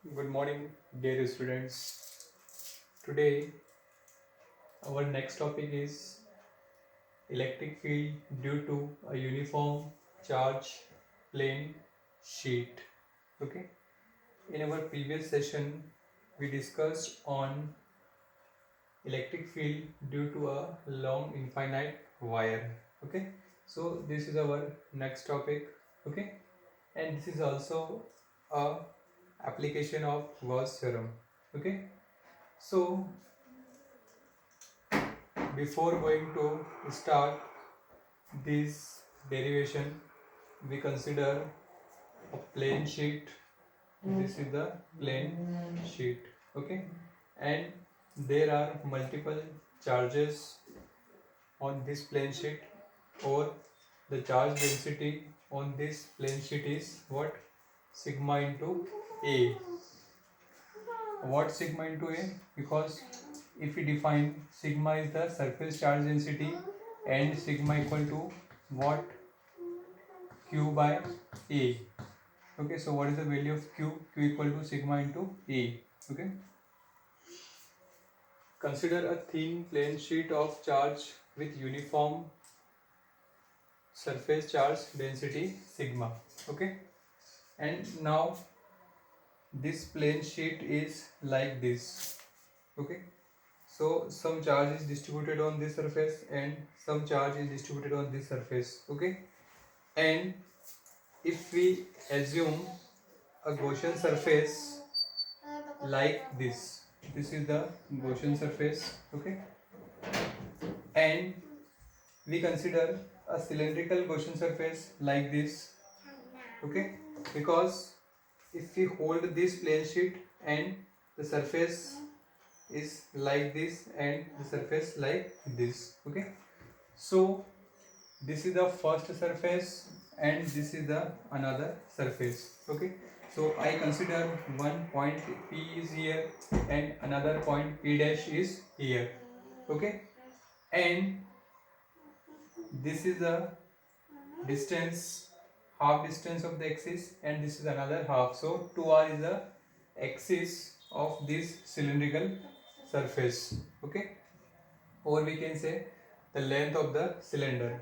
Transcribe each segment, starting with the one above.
Good morning, dear students. Today, our next topic is electric field due to a uniform charge plane sheet. Okay. In our previous session, we discussed on electric field due to a long infinite wire. Okay. So this is our next topic. Okay. And this is also a application of Gauss theorem. Okay. So before going to start this derivation, we consider a plane sheet. This is the plane sheet. Okay, and there are multiple charges on this plane sheet, or the charge density on this plane sheet is what? Sigma into A. What sigma into A? Because if we define sigma is the surface charge density and sigma equal to what? Q by A. Okay, so what is the value of Q? Q equal to sigma into A. Okay, consider a thin plane sheet of charge with uniform surface charge density sigma. Okay, and now this plane sheet is like this. Okay, so some charge is distributed on this surface and some charge is distributed on this surface. Okay, and if we assume a Gaussian surface like this is the Gaussian surface. Okay, and we consider a cylindrical Gaussian surface like this. Okay, because if we hold this plane sheet and the surface is like this and the surface like this. Okay, so this is the first surface and this is the another surface. Okay, so I consider one point P is here and another point P dash is here. Okay, and this is the distance, half distance of the axis, and this is another half. So 2r is the axis of this cylindrical surface. Okay, or we can say the length of the cylinder.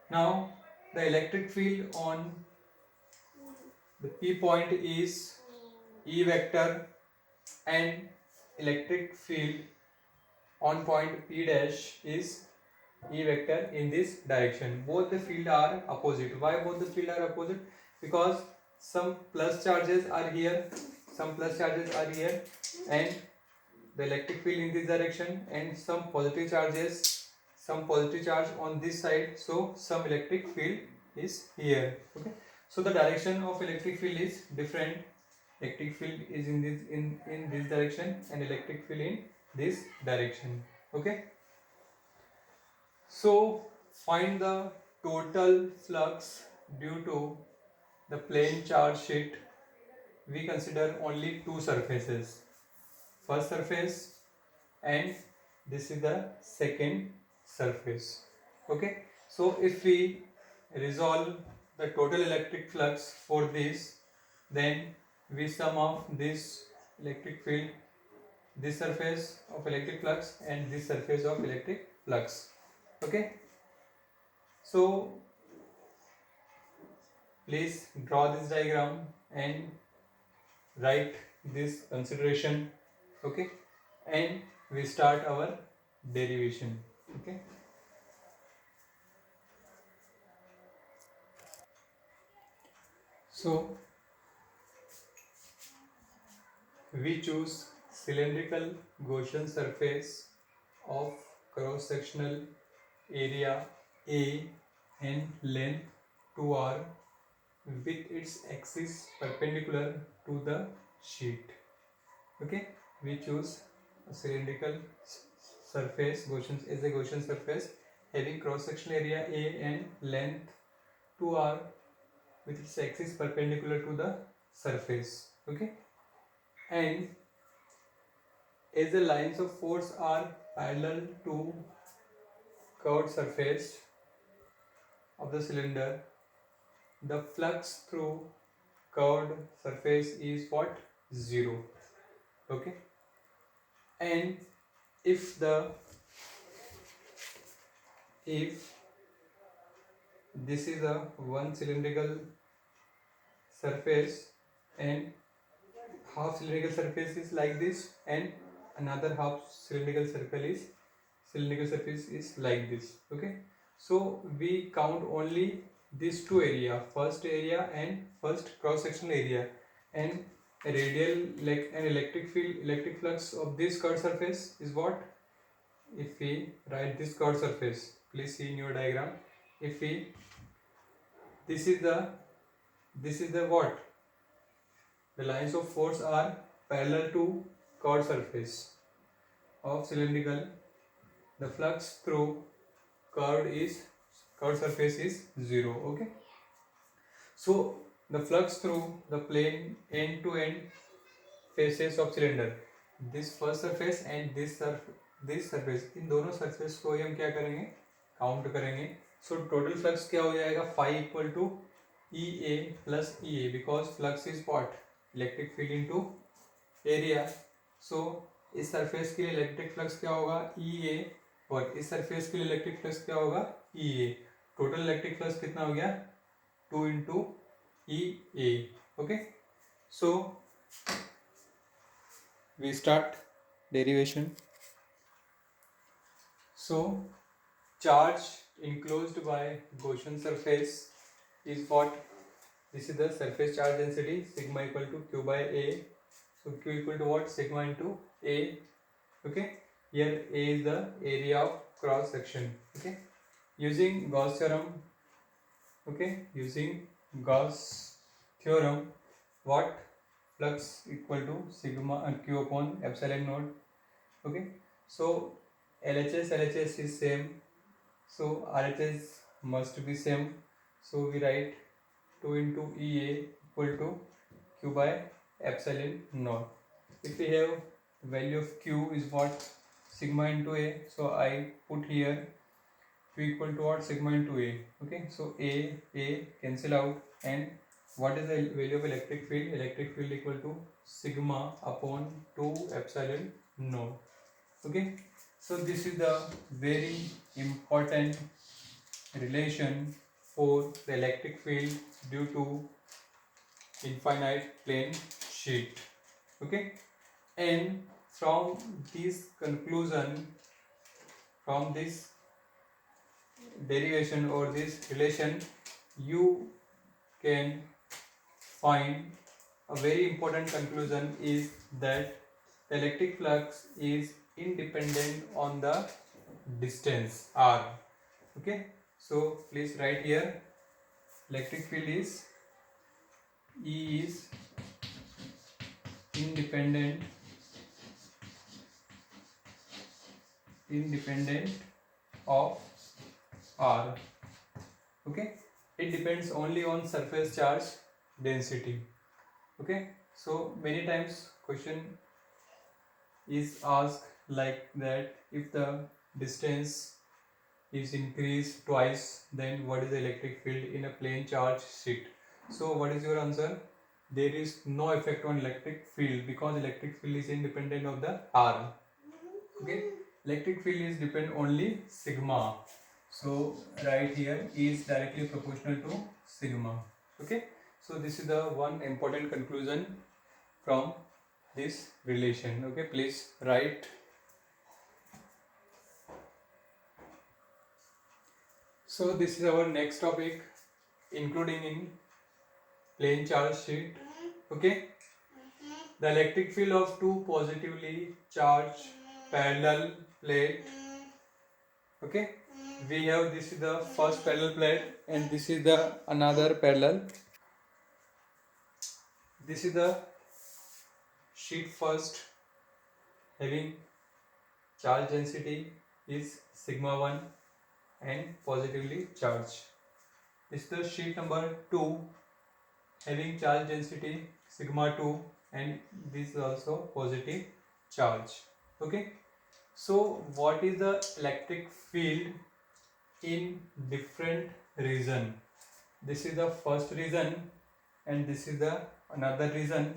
Now the electric field on the P point is E vector, and electric field on point P dash is E vector in this direction. Both the field are opposite. Why both the field are opposite? Because some plus charges are here, some plus charges are here, and the electric field in this direction, and some positive charges, some positive charge on this side. So some electric field is here. Okay. So the direction of electric field is different. Electric field is in this direction, and electric field in this direction. Okay. So find the total flux due to the plane charge sheet. We consider only two surfaces. First surface and this is the second surface. Okay. So if we resolve the total electric flux for this, then we sum of this electric field, this surface of electric flux and this surface of electric flux. Okay, so please draw this diagram and write this consideration. Okay, and we start our derivation. Okay, so we choose cylindrical Gaussian surface of cross sectional area A and length 2r with its axis perpendicular to the sheet. Okay, we choose a cylindrical surface Gaussian as a Gaussian surface having cross sectional area A and length 2r with its axis perpendicular to the surface. Okay, and as the lines of force are parallel to curved surface of the cylinder, the flux through curved surface is what? 0. Okay, and if this is a one cylindrical surface and half cylindrical surface is like this, and another half cylindrical surface is like this. Okay, so we count only these two area, first area and first cross sectional area, and a radial, like an electric field, electric flux of this curved surface is what? If we write this curved surface, please see in your diagram, if we, this is the what, the lines of force are parallel to curved surface of cylindrical, the flux through curved surface is 0. Okay, so the flux through the plane end to end faces of cylinder, this first surface and this surface, इन दोनों surface को हम क्या करेंगे, count करेंगे. So total flux क्या हो जाएगा, phi equal to EA plus EA, because flux is what, electric field into area. So इस सरफेस के लिए इलेक्ट्रिक फ्लक्स क्या होगा, EA, और इस सरफेस के लिए इलेक्ट्रिक फ्लक्स क्या होगा, EA. टोटल इलेक्ट्रिक फ्लक्स कितना हो गया, 2 into EA. Okay, so we start derivation. So charge enclosed by Gaussian surface is what, this is the surface charge density, sigma equal to Q by A. So Q equal to what, sigma into A. Okay, here A is the area of cross section. Okay, using Gauss theorem, okay, using Gauss theorem, what, flux equal to sigma Q upon epsilon naught. Okay, so LHS is same, so RHS must be same, so we write 2 into EA equal to Q by epsilon naught. If we have value of Q is what, sigma into A, so I put here Q equal to what, sigma into A. Okay, so A cancel out, and what is the value of electric field? Electric field equal to sigma upon 2 epsilon naught. Okay, so this is the very important relation for the electric field due to infinite plane sheet. Okay, and from this conclusion, from this derivation or this relation, you can find a very important conclusion is that the electric flux is independent on the distance r. Okay, so please write here, electric field is E is independent of r. Okay, it depends only on surface charge density. Okay, so many times question is asked like that, if the distance is increased twice, then what is the electric field in a plane charge sheet? So what is your answer? There is no effect on electric field because electric field is independent of the r. Okay, electric field is depend only sigma, so right here is directly proportional to sigma. Okay, so this is the one important conclusion from this relation. Okay, please write. So this is our next topic, including in plane charge sheet. Okay, the electric field of two positively charged parallel plate. Okay, we have, this is the first parallel plate and this is the another parallel. This is the sheet first, having charge density is sigma 1 and positively charged. This is the sheet number 2, having charge density sigma 2 and this is also positive charge. Okay, so what is the electric field in different region? This is the first region and this is the another region.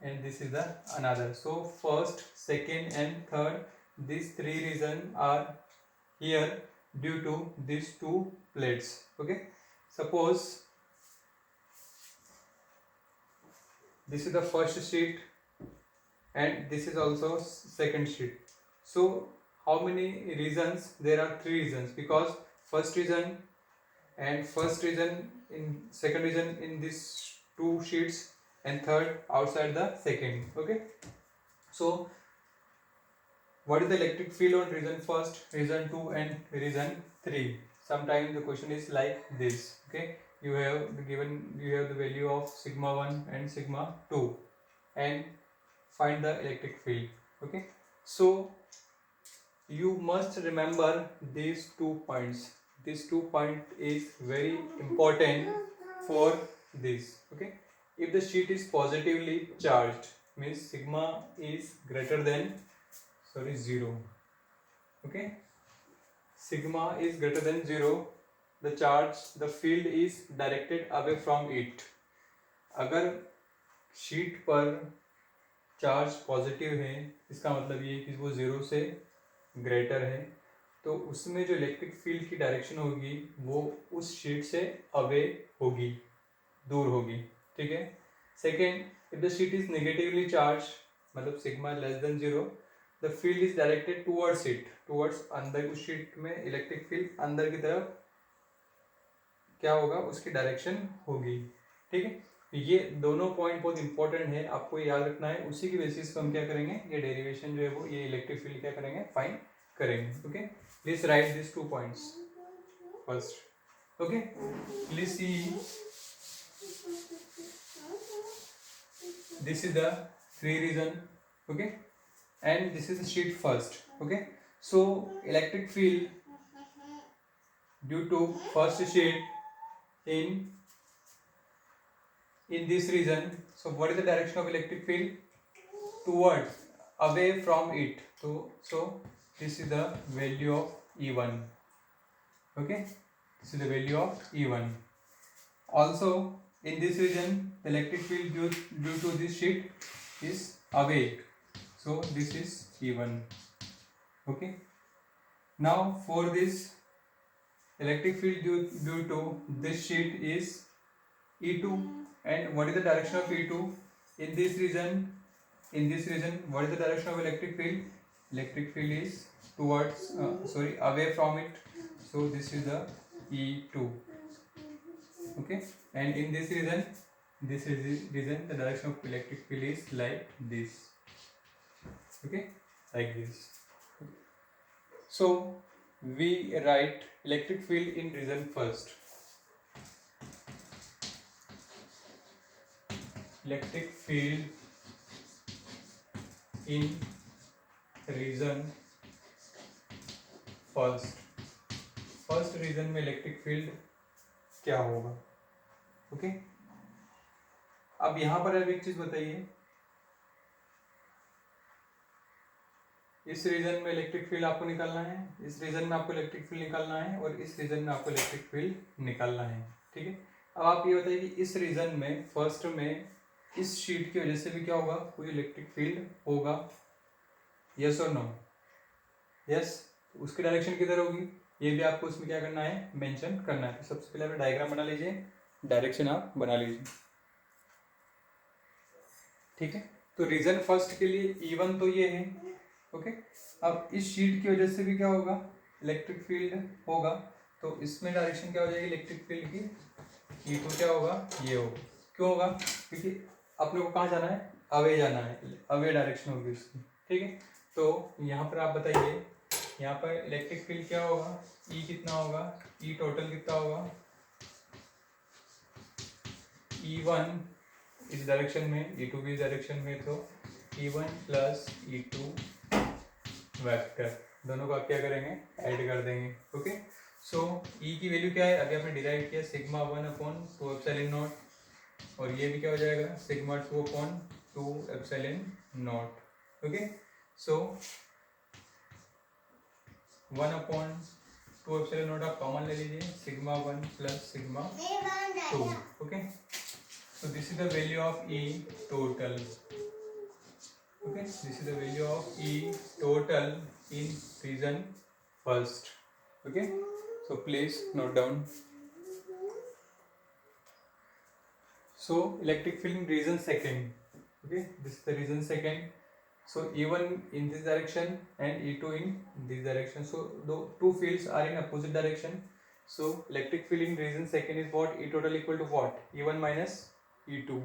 and this is the another. So first, second and third, these three reasons are here due to these two plates. Okay, suppose this is the first sheet and this is also second sheet. So how many reasons? There are three reasons, because first reason and first reason in second reason in these two sheets and third outside the second. Okay, so what is the electric field on reason first, reason 2 and reason 3? Sometimes the question is like this. Okay, you have the value of sigma 1 and sigma 2 and find the electric field. Okay, so you must remember these 2 points. This 2 point is very important for this. Okay, if the sheet is positively charged, means sigma is greater than 0. Okay, sigma is greater than 0, the field is directed away from it. अगर sheet पर charge positive है, इसका मतलब ये कि वो 0 से greater है, तो उसमें जो इलेक्ट्रिक फील्ड की डायरेक्शन होगी वो उस शीट से अवे होगी, दूर होगी. ठीक है. Second, if the sheet is negatively charge, मतलब sigma less than 0, the field is directed towards it, towards अंदर. उस शीट में इलेक्ट्रिक फील्ड अंदर की तरफ क्या होगा, उसकी डायरेक्शन होगी. ठीक है. ये दोनों पॉइंट बहुत इंपॉर्टेंट है, आपको याद रखना है. उसी की बेसिस पर हम क्या करेंगे, ये डेरिवेशन जो है वो ये इलेक्ट्रिक फील्ड क्या करेंगे, फाइंड करेंगे. Okay, please right this 2 points first. Okay, please see this is the 3 reason. Okay, and this is the sheet first. Okay, so electric field due to first sheet in this region. So what is the direction of electric field? Towards, away from it. So this is the value of E1. Okay, this is the value of E1. Also in this region, the electric field due to this sheet is away, so this is E1. Okay, now for this electric field due to this sheet is E2. And what is the direction of E2 in this region? In this region, what is the direction of electric field? Electric field is towards away from it, so this is the E2. Okay, and in this region, the direction of electric field is like this. Okay, like this. So we write electric field in region first. Electric field in region first region में electric field क्या होगा. Okay, अब यहां पर अब एक चीज बताइए, इस रीजन में इलेक्ट्रिक फील्ड आपको निकालना है, इस रीजन में आपको इलेक्ट्रिक फील्ड निकालना है, और इस रीजन में आपको इलेक्ट्रिक फील्ड निकालना है. ठीक है. अब आप ये बताइए कि इस रीजन में फर्स्ट में इस शीट की वजह से भी क्या होगा, कोई इलेक्ट्रिक फील्ड होगा. यस और नो? यस. उसकी डायरेक्शन किधर होगी, ये भी आपको उसमें क्या करना है, मेंशन करना है. तो सबसे पहले आप डायग्राम बना लीजिए, डायरेक्शन आप बना लीजिए. ठीक है. तो रीजन फर्स्ट के लिए E1 तो ये है. ओके, अब इस शीट की वजह से भी क्या होगा, इलेक्ट्रिक फील्ड होगा. तो इसमें डायरेक्शन क्या हो जाएगी इलेक्ट्रिक फील्ड की, E2 क्या होगा, ये होगा. क्यों होगा, क्योंकि अपने को कहाँ जाना है, अवे जाना है, अवे डायरेक्शन होगी उसकी. ठीक है. तो यहाँ पर आप बताइए, यहाँ पर इलेक्ट्रिक फील्ड क्या होगा, E कितना होगा, E टोटल कितना होगा, E1 इस डायरेक्शन में, E2 भी इस डायरेक्शन में, तो E1 प्लस E2 वेक्टर, दोनों को आप क्या करेंगे, ऐड कर देंगे. ओके. सो E की वैल्यू क्या है, अभी आपने डिराइव किया सिग्मा 1/2 एप्सिलॉन नॉट, और ये भी क्या हो जाएगा, sigma 2/2 epsilon naught. Okay. So 1/2 epsilon not आप कॉमन ले लीजिए, sigma 1 plus sigma 2. Okay. So this is the value of E total. Okay, this is the value of E total in region first. Okay, so please note down. So electric field in region second. Okay, this is the region second. So E1 in this direction and E2 in this direction. So the two fields are in opposite direction. So electric field in region second is what? E total equal to what? E1 minus E2.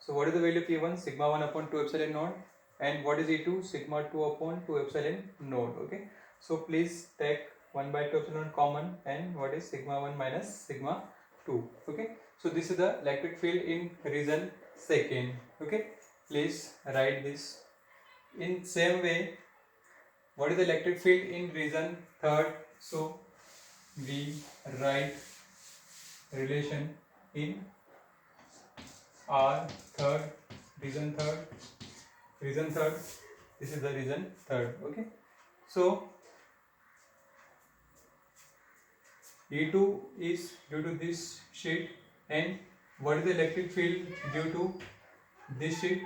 So what is the value of E1? Sigma 1 upon 2 epsilon naught. And what is E2? Sigma 2 upon 2 epsilon naught. Okay. So please take 1 by 2 epsilon common, and what is sigma 1 minus sigma 2. Okay. So this is the electric field in region second. Okay. Please write this. In same way, what is the electric field in region third? So we write relation in R third, region third, region third. This is the region third. Okay. So E2 is due to this sheet, and what is the electric field due to this sheet?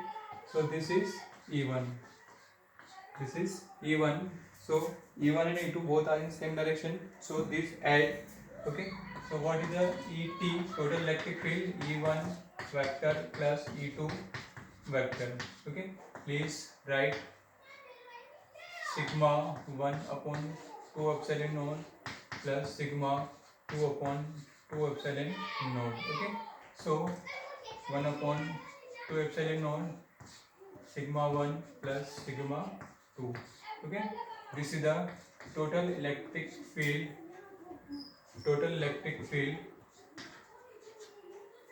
So this is E1. This is E1. So E1 and E2 both are in same direction. So this add. Okay. So what is the ET total electric field? E1 vector plus E2 vector. Okay. Please write sigma 1 upon 2 epsilon naught plus sigma 2 upon 2 epsilon naught. Okay. So 1 upon 2 epsilon naught sigma 1 plus sigma 2. Okay. This is the total electric field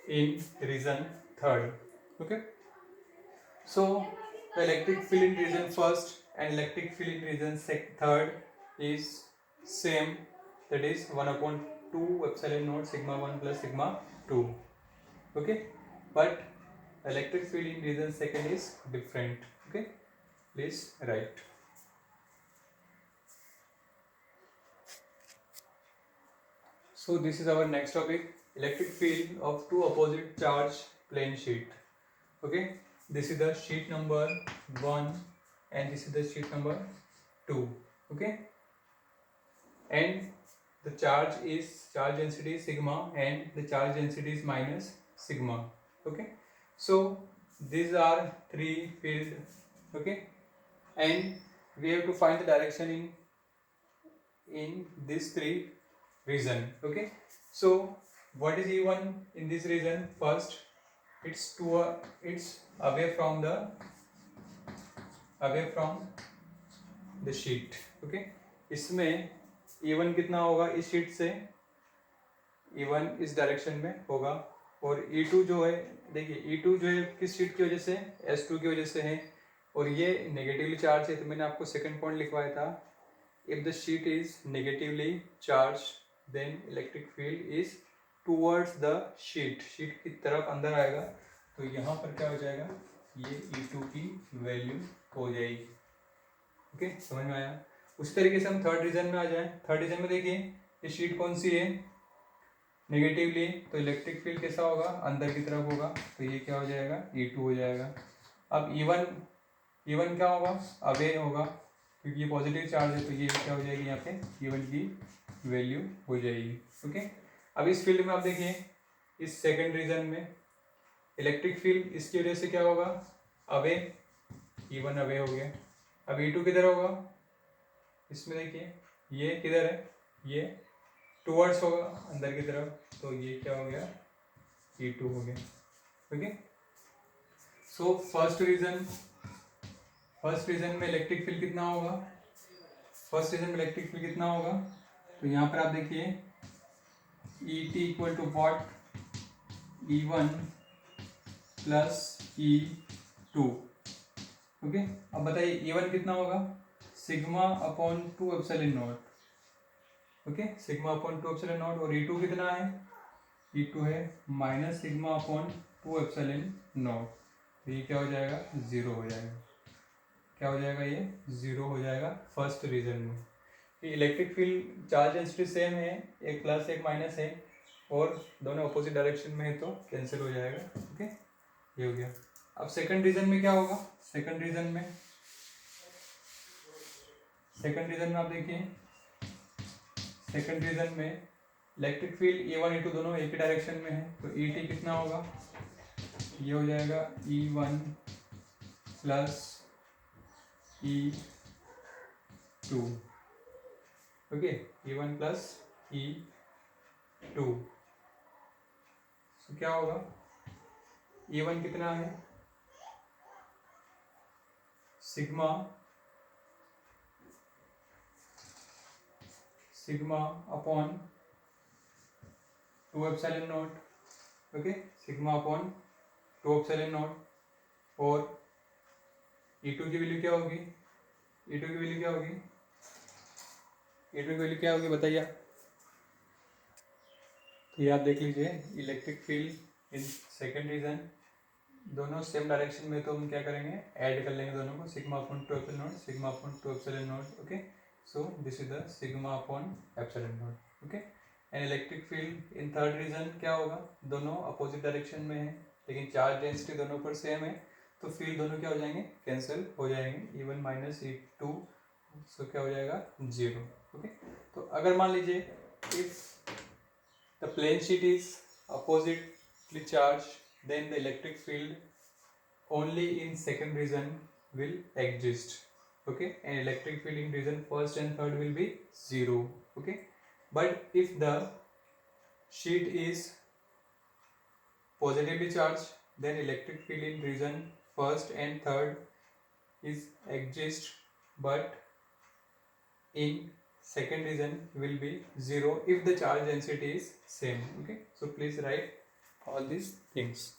in region third. Okay. So the electric field in region first and electric field in region third is same, that is 1 upon 2 epsilon naught sigma 1 plus sigma 2. Okay. But electric field in region second is different. Okay. Please write. So this is our next topic, electric field of two opposite charge plane sheet. Okay, this is the sheet number 1 and this is the sheet number 2. Okay, and the charge density is sigma and the charge density is minus sigma. Okay, so these are three field. Okay, and we have to find the direction in these three region. Okay, so what is E1 in this region? First, it's away from the sheet. Okay, इसमें E1 कितना होगा इस sheet से? E1 इस direction में होगा, और E2 जो है, देखिए E2 जो है किस शीट की वजह से? S2 की वजह से है, और ये नेगेटिवली चार्ज है, तो मैंने आपको सेकंड पॉइंट लिखवाया था, if the sheet is negatively charged then electric field is towards the sheet की तरफ अंदर आएगा, तो यहाँ पर क्या हो जाएगा? ये E2 की वैल्यू हो जाएगी. ओके, समझ में आया? उस तरीके से हम थर्ड रीजन में आ जाए. थर्ड रीजन में देखिए ये शीट कौन सी है? नेगेटिवली, तो इलेक्ट्रिक फील्ड कैसा होगा? अंदर की तरफ होगा, तो ये क्या हो जाएगा? E2 हो जाएगा. अब E1 क्या होगा? अवे होगा, क्योंकि ये पॉजिटिव चार्ज है, तो ये क्या हो जाएगी? यहाँ पे E1 की वैल्यू हो जाएगी. ओके, अब इस फील्ड में आप देखिए, इस सेकंड रीजन में इलेक्ट्रिक फील्ड इसकी वजह से क्या होगा? अवे, E1 अवे हो गया. अब E2 किधर होगा? इसमें देखिए ये किधर है? ये टुवर्ड्स होगा, अंदर की तरफ, तो ये क्या हो गया? E2 हो गया. ओके, सो फर्स्ट रीजन में इलेक्ट्रिक फील्ड कितना होगा? तो यहाँ पर आप देखिए E t equal to what? E1 plus E2. Okay, अब बताइए E1 कितना होगा? Sigma upon 2 epsilon naught. Okay, sigma upon 2 epsilon naught. और E2 कितना है? E2 है minus sigma upon 2 epsilon naught. तो ये क्या हो जाएगा? 0 हो जाएगा. क्या हो जाएगा? ये 0 हो जाएगा फर्स्ट रीजन में. कि electric field charge density same है, एक प्लस एक माइनस है, और दोनों अपोजिट डायरेक्शन में है, तो कैंसिल हो जाएगा. ओके, ये हो गया. अब सेकंड रीजन में क्या होगा, सेकंड रीजन में आप देखिए, सेकंड रीजन में इलेक्ट्रिक फील्ड E1 E2 दोनों एक ही डायरेक्शन में है, तो ET कितना होगा, ये हो जाएगा E1 plus E2, okay, E1 plus E2। तो क्या होगा, E1 कितना है, sigma upon 2 epsilon naught, okay, sigma upon 2 epsilon naught. और E2 की वैल्यू क्या होगी, E2 की वैल्यू क्या होगी, E2 की वैल्यू क्या होगी बताइए आप। तो ये आप देख लीजिए, electric field in second region दोनों सेम डायरेक्शन में, तो हम क्या करेंगे, ऐड कर लेंगे दोनों को, sigma upon 2 epsilon naught, sigma upon 2 epsilon naught, okay. So this is the sigma upon epsilon naught, okay. And electric field in third region क्या होगा, दोनों अपोजिट डायरेक्शन में है, लेकिन चार्ज डेंसिटी दोनों पर सेम है, तो फील्ड दोनों क्या हो जाएंगे, कैंसिल हो जाएंगे, E1 माइनस E2, सो क्या हो जाएगा, 0, ओके। तो अगर मान लीजिए if the plane sheet is oppositely charged, then the electric field only in second region will exist, okay, and electric field in region first and third will be 0, okay. But if the sheet is positively charged, then electric field in region first and third is exist, but in second region will be 0 if the charge density is same, okay. So please write all these things.